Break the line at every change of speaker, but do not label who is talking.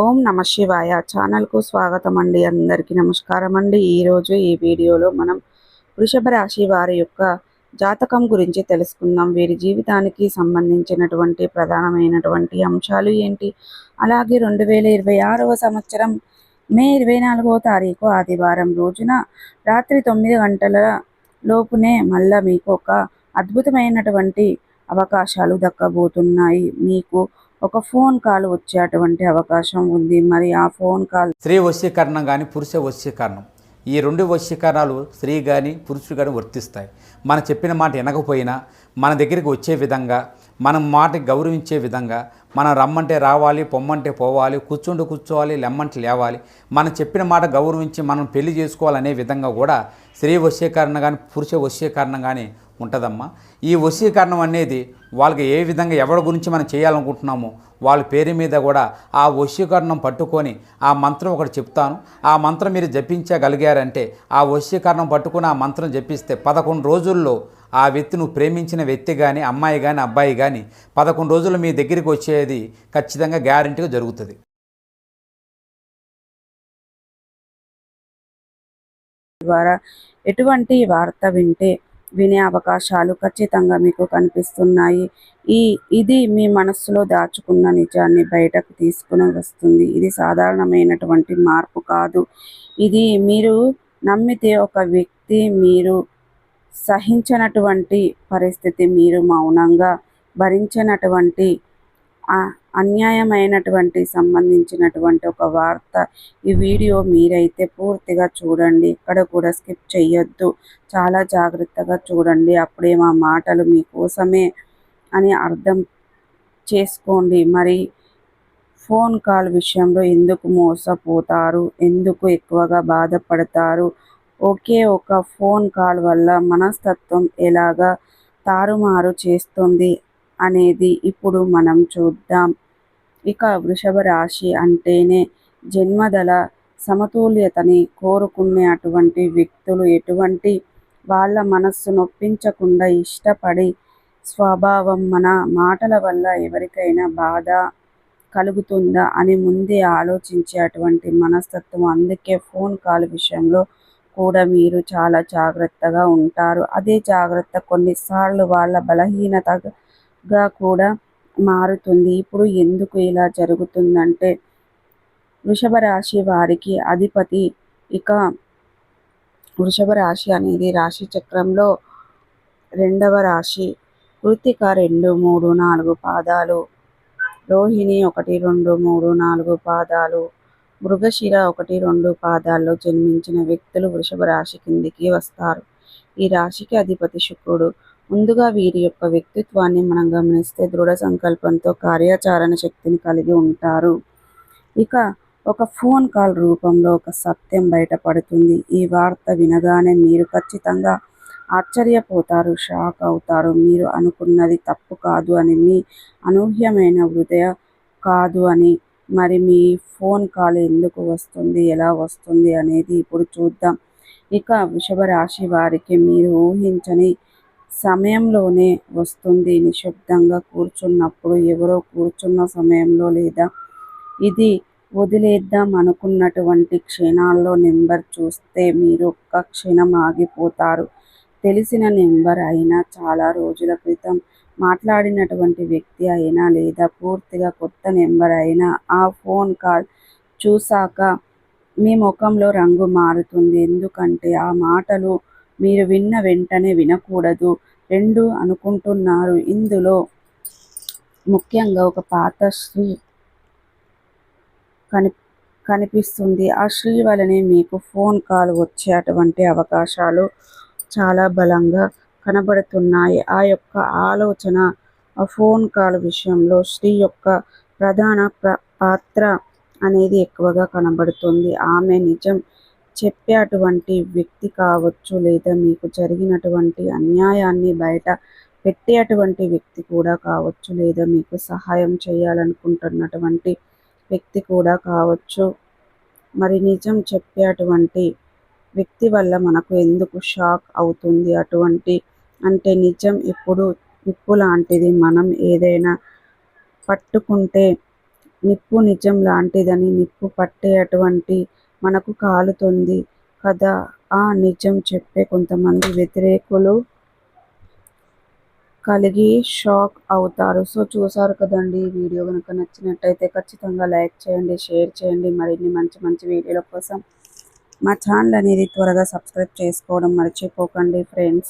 ఓం నమ శివాయ ఛానల్కు స్వాగతం అండి. అందరికీ నమస్కారం అండి. ఈరోజు ఈ వీడియోలో మనం వృషభ రాశి వారి యొక్క జాతకం గురించి తెలుసుకుందాం. వీరి జీవితానికి సంబంధించినటువంటి ప్రధానమైనటువంటి అంశాలు ఏంటి, అలాగే 2026వ సంవత్సరం మే 24వ తారీఖు ఆదివారం రోజున రాత్రి 9 గంటల లోపునే మళ్ళా మీకు ఒక అద్భుతమైనటువంటి అవకాశాలు దక్కబోతున్నాయి. మీకు ఒక ఫోన్ కాల్ వచ్చేటువంటి అవకాశం ఉంది. మరి ఆ ఫోన్ కాల్
స్త్రీ వశీకరణం కానీ పురుష వశీకరణం, ఈ రెండు వశీకరణాలు స్త్రీ కానీ పురుషుడు కానీ వర్తిస్తాయి. మనం చెప్పిన మాట వినకపోయినా మన దగ్గరికి వచ్చే విధంగా, మనం మాట గౌరవించే విధంగా, మనం రమ్మంటే రావాలి, పొమ్మంటే పోవాలి, కూర్చోవాలి, లెమ్మంటే లేవాలి, మనం చెప్పిన మాట గౌరవించి మనం పెళ్లి చేసుకోవాలనే విధంగా కూడా స్త్రీ వశీకరణ కానీ పురుష వశీకరణ కానీ ఉంటుందమ్మా. ఈ వశీకరణం అనేది వాళ్ళకి ఏ విధంగా ఎవరి గురించి మనం చేయాలనుకుంటున్నామో వాళ్ళ పేరు మీద కూడా ఆ వశీకరణం పట్టుకొని ఆ మంత్రం ఒకటి చెప్తాను. ఆ మంత్రం మీరు జపించగలిగారంటే, ఆ వశీకరణం పట్టుకొని ఆ మంత్రం జపిస్తే 11 రోజుల్లో ఆ వ్యక్తి, నువ్వు ప్రేమించిన వ్యక్తి కానీ, అమ్మాయి కానీ, అబ్బాయి కానీ 11 రోజుల్లో మీ దగ్గరికి వచ్చేది ఖచ్చితంగా గ్యారెంటీగా జరుగుతుంది.
ద్వారా ఎటువంటి వార్త వినే అవకాశాలు ఖచ్చితంగా మీకు కనిపిస్తున్నాయి. ఇది మీ మనస్సులో దాచుకున్న నిజాన్ని బయటకు తీసుకుని వస్తుంది. ఇది సాధారణమైనటువంటి మార్పు కాదు. ఇది మీరు నమ్మితే ఒక వ్యక్తి, మీరు సహించినటువంటి పరిస్థితి, మీరు మౌనంగా భరించినటువంటి అన్యాయమైనటువంటి సంబంధించినటువంటి ఒక వార్త. ఈ వీడియో మీరైతే పూర్తిగా చూడండి, ఇక్కడ కూడా స్కిప్ చేయొద్దు. చాలా జాగ్రత్తగా చూడండి. అప్పుడే మా మాటలు మీకోసమే అని అర్థం చేసుకోండి. మరి ఫోన్ కాల్ విషయంలో ఎందుకు మోసపోతారు, ఎందుకు ఎక్కువగా బాధపడతారు, ఒకే ఒక ఫోన్ కాల్ వల్ల మనస్తత్వం ఎలాగా తారుమారు చేస్తుంది అనేది ఇప్పుడు మనం చూద్దాం. ఇక వృషభ రాశి అంటేనే జన్మదళ సమతుల్యతని కోరుకునే అటువంటి వ్యక్తులు, ఎటువంటి వాళ్ళ మనస్సు నొప్పించకుండా ఇష్టపడి స్వభావం. మన మాటల వల్ల ఎవరికైనా బాధ కలుగుతుందా అని ముందే ఆలోచించే అటువంటి మనస్తత్వం. అందుకే ఫోన్ కాల్ విషయంలో కూడా మీరు చాలా జాగ్రత్తగా ఉంటారు. అదే జాగ్రత్త కొన్నిసార్లు వాళ్ళ బలహీనతగా కూడా మారుతుంది. ఇప్పుడు ఎందుకు ఇలా జరుగుతుందంటే, వృషభ రాశి వారికి అధిపతి, ఇక వృషభ రాశి అనేది రాశి చక్రంలో 2వ రాశి. కృత్తిక 2, 3, 4 పాదాలు, రోహిణి 1, 2, 3, 4 పాదాలు, మృగశిర 1, 2 పాదాల్లో జన్మించిన వ్యక్తులు వృషభ రాశి కిందికి వస్తారు. ఈ రాశికి అధిపతి శుక్రుడు. ముందుగా వీరి యొక్క వ్యక్తిత్వాన్ని మనం గమనిస్తే దృఢ సంకల్పంతో కార్యాచరణ శక్తిని కలిగి ఉంటారు. ఇక ఒక ఫోన్ కాల్ రూపంలో ఒక సత్యం బయటపడుతుంది. ఈ వార్త వినగానే మీరు ఖచ్చితంగా ఆశ్చర్యపోతారు, షాక్ అవుతారు. మీరు అనుకున్నది తప్పు కాదు అని, మీ అనూహ్యమైన హృదయ కాదు అని. మరి మీ ఫోన్ కాల్ ఎందుకు వస్తుంది, ఎలా వస్తుంది అనేది ఇప్పుడు చూద్దాం. ఇక వృషభ రాశి వారికి మీరు ఊహించని సమయంలోనే వస్తుంది. నిశ్శబ్దంగా కూర్చున్నప్పుడు, ఎవరో కూర్చున్న సమయంలో, లేదా ఇది వదిలేద్దాం అనుకున్నటువంటి క్షణాల్లో నెంబర్ చూస్తే మీరు ఒక్క క్షణం ఆగిపోతారు. తెలిసిన నెంబర్ అయినా, చాలా రోజుల క్రితం మాట్లాడినటువంటి వ్యక్తి అయినా, లేదా పూర్తిగా కొత్త నెంబర్ అయినా, ఆ ఫోన్ కాల్ చూశాక మీ ముఖంలో రంగు మారుతుంది. ఎందుకంటే ఆ మాటలు మీరు విన్న వెంటనే వినకూడదు. 2 అనుకుంటున్నారు. ఇందులో ముఖ్యంగా ఒక పాత స్త్రీ కనిపిస్తుంది. ఆ స్త్రీ వలనే మీకు ఫోన్ కాల్ వచ్చే అటువంటి అవకాశాలు చాలా బలంగా కనబడుతున్నాయి. ఆ యొక్క ఆలోచన, ఆ ఫోన్ కాల్ విషయంలో స్త్రీ యొక్క ప్రధాన పాత్ర అనేది ఎక్కువగా కనబడుతుంది. ఆమె నిజం చెప్పే అటువంటి వ్యక్తి కావచ్చు, లేదా మీకు జరిగినటువంటి అన్యాయాన్ని బయట పెట్టే అటువంటి వ్యక్తి కూడా కావచ్చు, లేదా మీకు సహాయం చేయాలనుకుంటున్నటువంటి వ్యక్తి కూడా కావచ్చు. మరి నిజం చెప్పే అటువంటి వ్యక్తి వల్ల మనకు ఎందుకు షాక్ అవుతుంది అంటే నిజం ఎప్పుడు నిప్పు లాంటిది. మనం ఏదైనా పట్టుకుంటే నిప్పు నిజం లాంటిదని, నిప్పు పట్టేటువంటి మనకు కాలుతుంది కదా. ఆ నిజం చెప్పే కొంతమంది వ్యతిరేకులు కలిగి షాక్ అవుతారు. సో చూసారు కదండి. ఈ వీడియో కనుక నచ్చినట్టయితే ఖచ్చితంగా లైక్ చేయండి, షేర్ చేయండి. మరిన్ని మంచి మంచి వీడియోల కోసం మా ఛానల్ అనేది త్వరగా సబ్స్క్రైబ్ చేసుకోవడం మర్చిపోకండి ఫ్రెండ్స్.